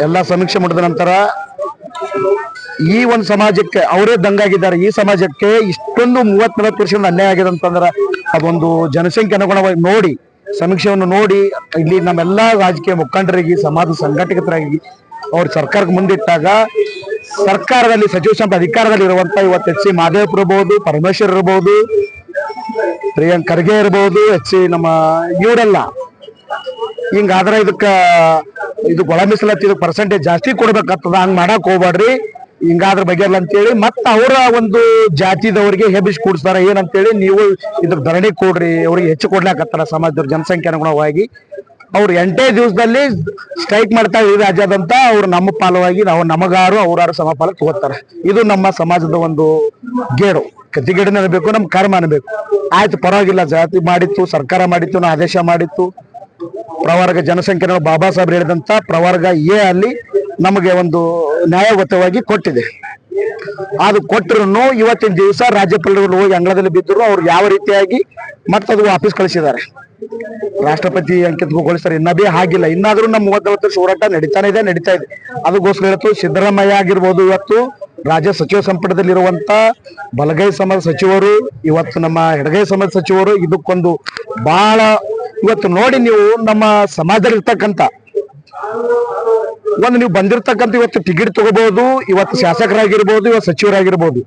ಎಲ್ಲ ಸಮೀಕ್ಷೆ ಮಾಡಿದ ನಂತರ ಈ ಒಂದು ಸಮಾಜಕ್ಕೆ ಅವರೇ ದಂಗಾಗಿದ್ದಾರೆ. ಈ ಸಮಾಜಕ್ಕೆ ಇಷ್ಟೊಂದು 30-40 ವರ್ಷದಿಂದ ಅನ್ಯಾಯ ಆಗಿದೆ ಅಂತಂದ್ರೆ ಅದೊಂದು ಜನಸಂಖ್ಯೆ ಅನುಗುಣವಾಗಿ ನೋಡಿ, ಸಮೀಕ್ಷೆಯನ್ನು ನೋಡಿ ಇಲ್ಲಿ ನಮ್ಮೆಲ್ಲಾ ರಾಜಕೀಯ ಮುಖಂಡರಿಗೆ, ಸಮಾಜ ಸಂಘಟಕರಾಗಿ ಅವ್ರ ಸರ್ಕಾರಕ್ಕೆ ಮುಂದಿಟ್ಟಾಗ ಸರ್ಕಾರದಲ್ಲಿ ಸಚಿವ ಸಂಪುಟ ಅಧಿಕಾರದಲ್ಲಿ ಇರುವಂತ ಇವತ್ತು ಎಚ್ ಸಿ ಮಾದೇವಪುರ ಇರ್ಬೋದು, ಪರಮೇಶ್ವರ್ ಇರ್ಬೋದು, ಪ್ರಿಯಾಂಕ್ ಖರ್ಗೆ ಇರ್ಬೋದು, ನಮ್ಮ ಇವರೆಲ್ಲ ಹಿಂಗಾದ್ರೆ ಇದು ಒಳ ಮೀಸಲಾತಿ ಪರ್ಸೆಂಟೇಜ್ ಜಾಸ್ತಿ ಕೊಡ್ಬೇಕಾಗ್ತದ, ಹಂಗ್ ಮಾಡಕ್ ಹೋಗ್ಬೇಡ್ರಿ, ಹಿಂಗಾದ್ರ ಬಗೆಲ್ಲ ಅಂತೇಳಿ ಮತ್ತೆ ಅವರ ಒಂದು ಜಾತಿದವರಿಗೆ ಹೆಬಿಸ್ ಕೂಡಿಸ್ತಾರ. ಏನಂತೇಳಿ ನೀವು ಇದ್ರ ಧರಣಿ ಕೊಡ್ರಿ, ಅವ್ರಿಗೆ ಹೆಚ್ಚು ಕೊಡ್ಲಾಕತ್ತಾರ ಸಮಾಜದವ್ರ ಜನಸಂಖ್ಯೆ ಅನುಗುಣವಾಗಿ. ಅವ್ರು 8 ದಿವಸದಲ್ಲಿ ಸ್ಟ್ರೈಕ್ ಮಾಡ್ತಾ ಈ ರಾಜ್ಯದಂತ ಅವ್ರು ನಮ್ಮ ಪಾಲವಾಗಿ ನಾವು ನಮಗಾರು ಅವರಾರು ಸಮಪಾಲ ತಗೋತಾರೆ. ಇದು ನಮ್ಮ ಸಮಾಜದ ಒಂದು ಗೇಡು, ಕತಿಗೇಡನ ಅನ್ಬೇಕು, ನಮ್ ಕರ್ಮ ಅನ್ಬೇಕು. ಆಯ್ತು ಪರವಾಗಿಲ್ಲ, ಜಾತಿ ಮಾಡಿತ್ತು, ಸರ್ಕಾರ ಮಾಡಿತ್ತು, ನಾ ಆದೇಶ ಮಾಡಿತ್ತು, ಪ್ರವರ್ಗ ಜನಸಂಖ್ಯೆ ಬಾಬಾ ಸಾಹೇಬ್ ಹೇಳಿದಂತ ಪ್ರವರ್ಗ ಎ ಅಲ್ಲಿ ನಮಗೆ ಒಂದು ನ್ಯಾಯಯುತವಾಗಿ ಕೊಟ್ಟಿದೆ. ಅದು ಕೊಟ್ಟರು ಇವತ್ತಿನ ದಿವಸ ರಾಜ್ಯಪಾಲರು ಹೋಗಿ ಅಂಗಳದಲ್ಲಿ ಬಿದ್ದರು. ಅವ್ರು ಯಾವ ರೀತಿಯಾಗಿ ಮತ್ತದು ವಾಪಸ್ ಕಳಿಸಿದ್ದಾರೆ, ರಾಷ್ಟ್ರಪತಿ ಅಂಕಿತಗೊಳಿಸ್ತಾರೆ. ಇನ್ನದೇ ಆಗಿಲ್ಲ, ಇನ್ನಾದ್ರೂ ನಮ್ಮ 30 ವರ್ಷ ಹೋರಾಟ ನಡೀತಾ ಇದೆ. ಅದಕ್ಕೋಸ್ಕರ ಇವತ್ತು ಸಿದ್ದರಾಮಯ್ಯ ಆಗಿರ್ಬೋದು, ಇವತ್ತು ರಾಜ್ಯ ಸಚಿವ ಸಂಪುಟದಲ್ಲಿರುವಂತ ಬಲಗೈ ಸಮಾಜ ಸಚಿವರು, ಇವತ್ತು ನಮ್ಮ ಎಡಗೈ ಸಮಾಜ ಸಚಿವರು, ಇದಕ್ಕೊಂದು ಬಹಳ ಇವತ್ತು ನೋಡಿ ನೀವು ನಮ್ಮ ಸಮಾಜದಲ್ಲಿ ಇರ್ತಕ್ಕಂಥ ನೀವು ಬಂದಿರ್ತಕ್ಕಂಥ ಇವತ್ತು ಟಿಕೆಟ್ ತಗೋಬಹುದು, ಇವತ್ತು ಶಾಸಕರಾಗಿರ್ಬೋದು, ಇವತ್ತು ಸಚಿವರಾಗಿರ್ಬೋದು,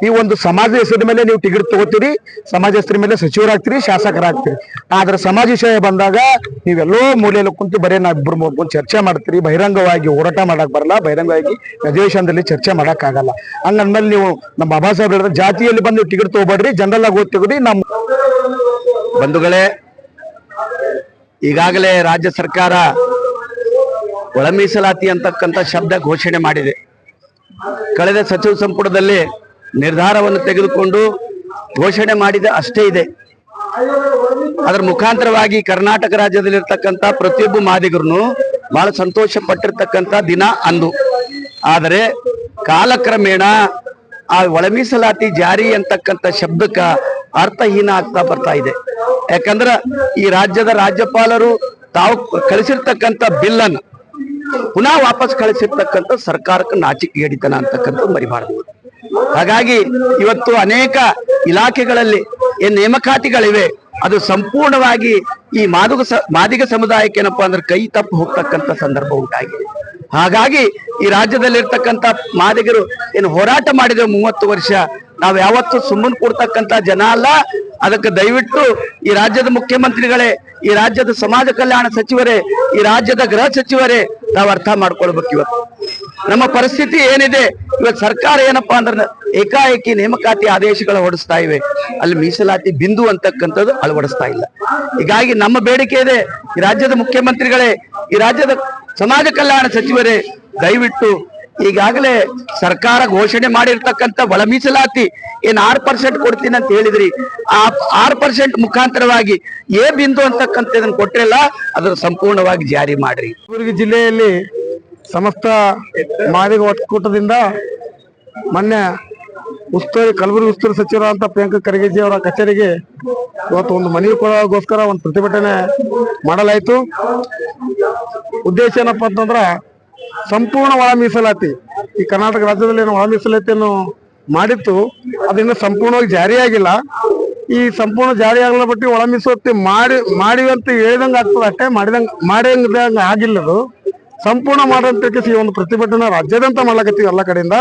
ಈ ಒಂದು ಸಮಾಜ ಹೆಸರಿನ ಮೇಲೆ ನೀವು ಟಿಕೆಟ್ ತಗೋತೀರಿ, ಸಮಾಜ ಹೆಸರಿನ ಮೇಲೆ ಸಚಿವರಾಗ್ತೀರಿ, ಶಾಸಕರಾಗ್ತೀರಿ. ಆದ್ರೆ ಸಮಾಜ ವಿಷಯ ಬಂದಾಗ ನೀವೆಲ್ಲೋ ಮೂಲೆಯಲ್ಲಿ ಕುಂತು ಬರೀ ನಾವಿಬ್ಬರು ಮೂರು ಚರ್ಚೆ ಮಾಡ್ತೀರಿ, ಬಹಿರಂಗವಾಗಿ ಹೋರಾಟ ಮಾಡಕ್ ಬರಲ್ಲ, ಬಹಿರಂಗವಾಗಿ ಅಧಿವೇಶನದಲ್ಲಿ ಚರ್ಚೆ ಮಾಡಕ್ ಆಗಲ್ಲ. ಹಂಗಂದ್ಮೇಲೆ ನೀವು ನಮ್ಮ ಬಾಬಾ ಸಾಹೇಬ್ ಹೇಳಿದ್ರೆ ಜಾತಿಯಲ್ಲಿ ಬಂದು ಟಿಕೆಟ್ ತಗೋಬೇಡ್ರಿ, ಜನರಲ್ ಆಗಿ ಓದ್ತಿದ್ರಿ. ನಮ್ಮ ಬಂಧುಗಳೇ, ಈಗಾಗಲೇ ರಾಜ್ಯ ಸರ್ಕಾರ ಒಳ ಮೀಸಲಾತಿ ಅಂತಕ್ಕಂಥ ಶಬ್ದ ಘೋಷಣೆ ಮಾಡಿದೆ. ಕಳೆದ ಸಚಿವ ಸಂಪುಟದಲ್ಲಿ ನಿರ್ಧಾರವನ್ನು ತೆಗೆದುಕೊಂಡು ಘೋಷಣೆ ಮಾಡಿದ ಅಷ್ಟೇ ಇದೆ. ಅದರ ಮುಖಾಂತರವಾಗಿ ಕರ್ನಾಟಕ ರಾಜ್ಯದಲ್ಲಿರ್ತಕ್ಕಂಥ ಪ್ರತಿಯೊಬ್ಬ ಮಾದಿಗರು ಬಹಳ ಸಂತೋಷ ಪಟ್ಟಿರ್ತಕ್ಕಂಥ ದಿನ ಅಂದು. ಆದರೆ ಕಾಲಕ್ರಮೇಣ ಆ ಒಳ ಮೀಸಲಾತಿ ಜಾರಿ ಅಂತಕ್ಕಂಥ ಶಬ್ದಕ್ಕ ಅರ್ಥಹೀನ ಆಗ್ತಾ ಬರ್ತಾ ಇದೆ. ಯಾಕಂದ್ರ ಈ ರಾಜ್ಯದ ರಾಜ್ಯಪಾಲರು ತಾವು ಕಳಿಸಿರ್ತಕ್ಕಂಥ ಬಿಲ್ ಅನ್ನು ಪುನಃ ವಾಪಸ್ ಕಳಿಸಿರ್ತಕ್ಕಂಥ ಸರ್ಕಾರಕ್ಕೆ ನಾಚಿಕೆಗೇಡಿತನ ಅಂತಕ್ಕಂಥದ್ದು ಮರಿಬಾರದು. ಹಾಗಾಗಿ ಇವತ್ತು ಅನೇಕ ಇಲಾಖೆಗಳಲ್ಲಿ ಏನ್ ನೇಮಕಾತಿಗಳಿವೆ ಅದು ಸಂಪೂರ್ಣವಾಗಿ ಈ ಮಾದಿಗ ಸಮುದಾಯಕ್ಕೆ ಏನಪ್ಪಾ ಅಂದ್ರೆ ಕೈ ತಪ್ಪು ಹೋಗ್ತಕ್ಕಂಥ ಸಂದರ್ಭ ಉಂಟಾಗಿದೆ. ಹಾಗಾಗಿ ಈ ರಾಜ್ಯದಲ್ಲಿರ್ತಕ್ಕಂಥ ಮಾದಿಗರು ಏನು ಹೋರಾಟ ಮಾಡಿದ 30 ವರ್ಷ ನಾವು ಯಾವತ್ತು ಸುಮ್ಮನೆ ಕೊಡ್ತಕ್ಕಂಥ ಜನ ಅಲ್ಲ. ಅದಕ್ಕೆ ದಯವಿಟ್ಟು ಈ ರಾಜ್ಯದ ಮುಖ್ಯಮಂತ್ರಿಗಳೇ, ಈ ರಾಜ್ಯದ ಸಮಾಜ ಕಲ್ಯಾಣ ಸಚಿವರೇ, ಈ ರಾಜ್ಯದ ಗೃಹ ಸಚಿವರೇ ನಾವು ಅರ್ಥ ಮಾಡ್ಕೊಳ್ಬೇಕು. ಇವತ್ತು ನಮ್ಮ ಪರಿಸ್ಥಿತಿ ಏನಿದೆ, ಇವತ್ತು ಸರ್ಕಾರ ಏನಪ್ಪಾ ಅಂದ್ರೆ ಏಕಾಏಕಿ ನೇಮಕಾತಿ ಆದೇಶಗಳು ಹೊರಡಿಸ್ತಾ ಇವೆ, ಅಲ್ಲಿ ಮೀಸಲಾತಿ ಬಿಂದು ಅಂತಕ್ಕಂಥದ್ದು ಅಳವಡಿಸ್ತಾ ಇಲ್ಲ. ಹೀಗಾಗಿ ನಮ್ಮ ಬೇಡಿಕೆ ಇದೆ, ಈ ರಾಜ್ಯದ ಮುಖ್ಯಮಂತ್ರಿಗಳೇ, ಈ ರಾಜ್ಯದ ಸಮಾಜ ಕಲ್ಯಾಣ ಸಚಿವರೇ, ದಯವಿಟ್ಟು ಈಗಾಗಲೇ ಸರ್ಕಾರ ಘೋಷಣೆ ಮಾಡಿರ್ತಕ್ಕಂಥ ಒಳ ಮೀಸಲಾತಿ ಏನ್ 6% ಕೊಡ್ತೀನಿ ಅಂತ ಹೇಳಿದ್ರಿ, ಆ 6% ಮುಖಾಂತರವಾಗಿ ಏ ಬಿಂದು ಅಂತಕ್ಕಂಥದನ್ನ ಕೊಟ್ರಲ್ಲ, ಅದರ ಸಂಪೂರ್ಣವಾಗಿ ಜಾರಿ ಮಾಡ್ರಿ. ಕಲಬುರಗಿ ಜಿಲ್ಲೆಯಲ್ಲಿ ಸಮಸ್ತ ಮಾದಿಗ ಒಕ್ಕೂಟದಿಂದ ಮೊನ್ನೆ ಕಲಬುರಗಿ ಉಸ್ತುವಾರಿ ಸಚಿವರಾದಂತ ಪ್ರಿಯಾಂಕ ಖರ್ಗೆಜಿ ಅವರ ಕಚೇರಿಗೆ ಇವತ್ತು ಒಂದು ಮನವಿ ಕೊಡೋಗೋಸ್ಕರ ಒಂದು ಪ್ರತಿಭಟನೆ ಮಾಡಲಾಯಿತು. ಉದ್ದೇಶ ಏನಪ್ಪಾ ಅಂತಂದ್ರ ಸಂಪೂರ್ಣ ಒಳ ಮೀಸಲಾತಿ, ಈ ಕರ್ನಾಟಕ ರಾಜ್ಯದಲ್ಲಿ ಏನು ಒಳ ಮೀಸಲಾತಿಯನ್ನು ಮಾಡಿತ್ತು ಅದರಿಂದ ಸಂಪೂರ್ಣವಾಗಿ ಜಾರಿಯಾಗಿಲ್ಲ. ಈ ಸಂಪೂರ್ಣ ಜಾರಿ ಆಗಲ್ಲ, ಬಟ್ಟಿ ಒಳ ಮೀಸಲಾತಿ ಮಾಡಿವಿ ಅಂತ ಹೇಳಿದಂಗ ಆಗ್ತದೆ ಅಷ್ಟೇ, ಮಾಡಿದಂಗ ಆಗಿಲ್ಲದು. ಸಂಪೂರ್ಣ ಮಾಡಂತ ಈ ಒಂದು ಪ್ರತಿಭಟನೆ ರಾಜ್ಯಾದ್ಯಂತ ಮಾಡ್ಲಾಕತ್ತೀವಿ ಎಲ್ಲ ಕಡೆಯಿಂದ.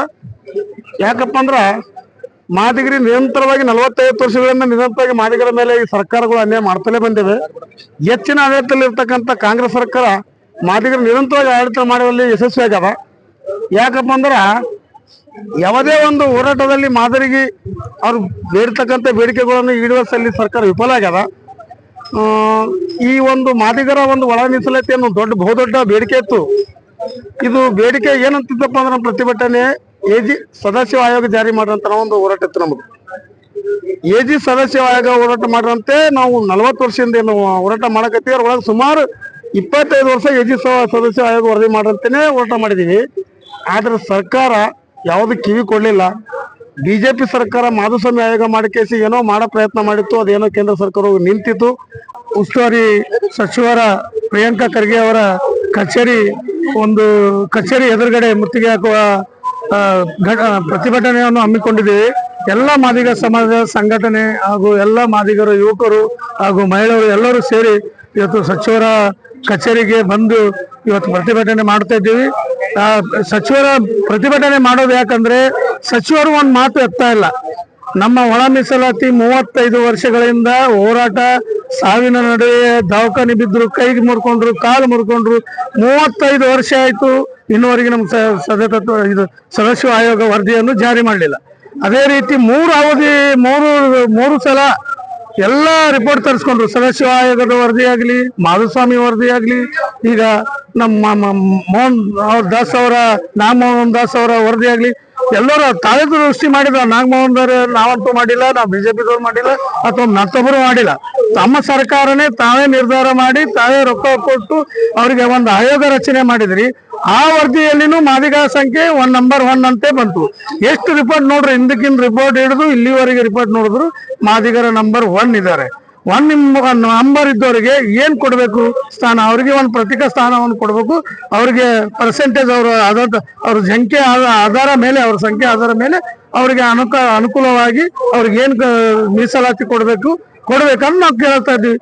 ಯಾಕಪ್ಪ ಅಂದ್ರ ಮಾದಿಗರಿ ನಿರಂತರವಾಗಿ 45 ವರ್ಷಗಳಿಂದ ನಿರಂತರವಾಗಿ ಮಾದಿಗರ ಮೇಲೆ ಈ ಸರ್ಕಾರಗಳು ಅನ್ಯಾಯ ಮಾಡ್ತಲೇ ಬಂದಿವೆ. ಹೆಚ್ಚಿನ ಆಡಳಿತದಲ್ಲಿ ಇರ್ತಕ್ಕಂಥ ಕಾಂಗ್ರೆಸ್ ಸರ್ಕಾರ ಮಾದಿಗರು ನಿರಂತರವಾಗಿ ಆಡಳಿತ ಮಾಡುವಲ್ಲಿ ಯಶಸ್ವಿ ಆಗ್ಯದ. ಯಾಕಪ್ಪ ಅಂದ್ರ ಯಾವುದೇ ಒಂದು ಹೋರಾಟದಲ್ಲಿ ಮಾದರಿಗೆ ಅವ್ರು ಬೇಡ್ತಕ್ಕಂಥ ಬೇಡಿಕೆಗಳನ್ನು ಈಡೇರಿಸುವಲ್ಲಿ ಸರ್ಕಾರ ವಿಫಲ ಆಗ್ಯದ. ಈ ಒಂದು ಮಾದಿಗರ ಒಂದು ಒಳ ಮೀಸಲಾತಿಯನ್ನು ಬಹುದೊಡ್ಡ ಬೇಡಿಕೆ ಇತ್ತು. ಇದು ಬೇಡಿಕೆ ಏನಂತಿದ್ದಪ್ಪ ಅಂದ್ರೆ ಪ್ರತಿಭಟನೆ ಎಜಿ ಸದಸ್ಯ ಆಯೋಗ ಜಾರಿ ಮಾಡ್ರಂತ ಒಂದು ಹೋರಾಟ ಇತ್ತು ನಮ್ದು. ಎಜಿ ಸದಸ್ಯ ಆಯೋಗ ಹೋರಾಟ ಮಾಡ್ರಂತೆ ನಾವು 40 ವರ್ಷದಿಂದ ಏನು ಹೋರಾಟ ಮಾಡಕತ್ತೀವಿ. ಒಳಗೆ ಸುಮಾರು 25 ವರ್ಷ ಎಜಿ ಸದಸ್ಯ ಆಯೋಗ ವರದಿ ಮಾಡ್ರಂತೇನೆ ಹೋರಾಟ ಮಾಡಿದೀವಿ. ಆದ್ರೆ ಸರ್ಕಾರ ಯಾವುದು ಕಿವಿ ಕೊಡ್ಲಿಲ್ಲ. ಬಿಜೆಪಿ ಸರ್ಕಾರ ಮಾಧುಸ್ವಾಮಿ ಆಯೋಗ ಮಾಡಿಕೇಸಿ ಏನೋ ಮಾಡೋ ಪ್ರಯತ್ನ ಮಾಡಿತ್ತು, ಅದೇನೋ ಕೇಂದ್ರ ಸರ್ಕಾರ ನಿಂತಿತ್ತು. ಉಸ್ತುವಾರಿ ಸಚಿವರ ಪ್ರಿಯಾಂಕ ಖರ್ಗೆ ಅವರ ಕಚೇರಿ ಒಂದು ಕಚೇರಿ ಎದುರುಗಡೆ ಮುತ್ತಿಗೆ ಹಾಕುವ ಪ್ರತಿಭಟನೆಯನ್ನು ಹಮ್ಮಿಕೊಂಡಿದ್ದೀವಿ. ಎಲ್ಲ ಮಾದಿಗ ಸಮಾಜ ಸಂಘಟನೆ ಹಾಗೂ ಎಲ್ಲ ಮಾದಿಗರು, ಯುವಕರು ಹಾಗೂ ಮಹಿಳೆಯರು ಎಲ್ಲರೂ ಸೇರಿ ಇವತ್ತು ಸಚಿವರ ಕಚೇರಿಗೆ ಬಂದು ಇವತ್ತು ಪ್ರತಿಭಟನೆ ಮಾಡ್ತಾ ಇದ್ದೀವಿ. ಸಚಿವರ ಪ್ರತಿಭಟನೆ ಮಾಡೋದು ಯಾಕಂದ್ರೆ ಸಚಿವರು ಒಂದು ಮಾತು ಎತ್ತಾ ಇಲ್ಲ. ನಮ್ಮ ಒಳ ಮೀಸಲಾತಿ 35 ವರ್ಷಗಳಿಂದ ಹೋರಾಟ, ಸಾವಿನ ನಡುವೆ ದವಾಖಾನೆ ಬಿದ್ರು, ಕೈಗೆ ಮುರ್ಕೊಂಡ್ರು, ಕಾಲು ಮುರ್ಕೊಂಡ್ರು. 35 ವರ್ಷ ಆಯ್ತು, ಇನ್ನುವರೆಗೆ ನಮ್ಮ ಸದಸ್ಯ ಆಯೋಗ ವರದಿಯನ್ನು ಜಾರಿ ಮಾಡಲಿಲ್ಲ. ಅದೇ ರೀತಿ ಮೂರು ಸಲ ಎಲ್ಲ ರಿಪೋರ್ಟ್ ತರಿಸ್ಕೊಂಡ್ರು. ಸದಸ್ಯ ಆಯೋಗದ ವರದಿ ಆಗ್ಲಿ, ಮಾಧುಸ್ವಾಮಿ ವರದಿ ಆಗ್ಲಿ, ಈಗ ನಮ್ಮ ಮೋಹನ್ ದಾಸ್ ಅವರ ನಾಗಮೋಹನ್ ದಾಸ್ ಅವರ ವರದಿ ಆಗ್ಲಿ, ಎಲ್ಲರೂ ತಾವೇ ದೃಷ್ಟಿ ಮಾಡಿದ. ನಾಗಮೋಹನ್ ನಾವಂತೂ ಮಾಡಿಲ್ಲ, ನಾವು ಬಿಜೆಪಿದವ್ರು ಮಾಡಿಲ್ಲ, ಅಥವಾ ಮತ್ತೊಬ್ಬರು ಮಾಡಿಲ್ಲ. ತಮ್ಮ ಸರ್ಕಾರನೇ ತಾವೇ ನಿರ್ಧಾರ ಮಾಡಿ, ತಾವೇ ರೊಕ್ಕ ಕೊಟ್ಟು ಅವರಿಗೆ ಒಂದು ಆಯೋಗ ರಚನೆ ಮಾಡಿದ್ರಿ. ಆ ವರದಿಯಲ್ಲಿನೂ ಮಾದಿಗ ಸಂಖ್ಯೆ ನಂಬರ್ 1 ಅಂತೆ ಬಂತು. ಎಷ್ಟು ರಿಪೋರ್ಟ್ ನೋಡ್ರಿ, ಹಿಂದಕ್ಕಿನ ರಿಪೋರ್ಟ್ ಹಿಡಿದು ಇಲ್ಲಿವರೆಗೆ ರಿಪೋರ್ಟ್ ನೋಡಿದ್ರು ಮಾದಿಗರ ನಂಬರ್ 1 ಇದ್ದಾರೆ. 1 ನಂಬರ್ ಇದ್ದವರಿಗೆ ಏನ್ ಕೊಡ್ಬೇಕು ಸ್ಥಾನ? ಅವರಿಗೆ ಒಂದು ಪ್ರತೀಕ ಸ್ಥಾನವನ್ನು ಕೊಡ್ಬೇಕು. ಅವ್ರಿಗೆ ಪರ್ಸೆಂಟೇಜ್ ಅವ್ರ ಸಂಖ್ಯೆ ಆಧಾರ ಮೇಲೆ, ಅವ್ರ ಸಂಖ್ಯೆ ಆಧಾರ ಮೇಲೆ ಅವರಿಗೆ ಅನುಕೂಲವಾಗಿ ಅವ್ರಿಗೆ ಏನ್ ಮೀಸಲಾತಿ ಕೊಡ್ಬೇಕಂತ ನಾವು ಕೇಳ್ತಾ ಇದ್ದೀವಿ.